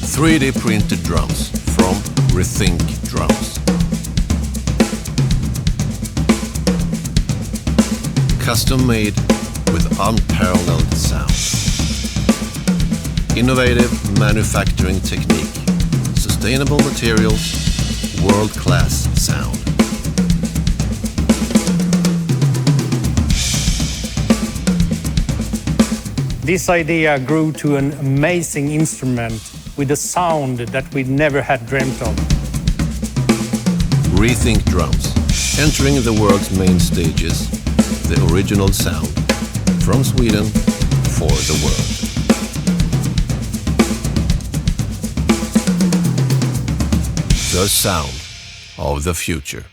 3D printed drums from Rethink Drums. Custom made with unparalleled sound. Innovative manufacturing technique, sustainable materials, world-class sound. This idea grew to an amazing instrument with a sound that we never had dreamt of. Rethink Drums, entering the world's main stages, the original sound from Sweden for the world. The sound of the future.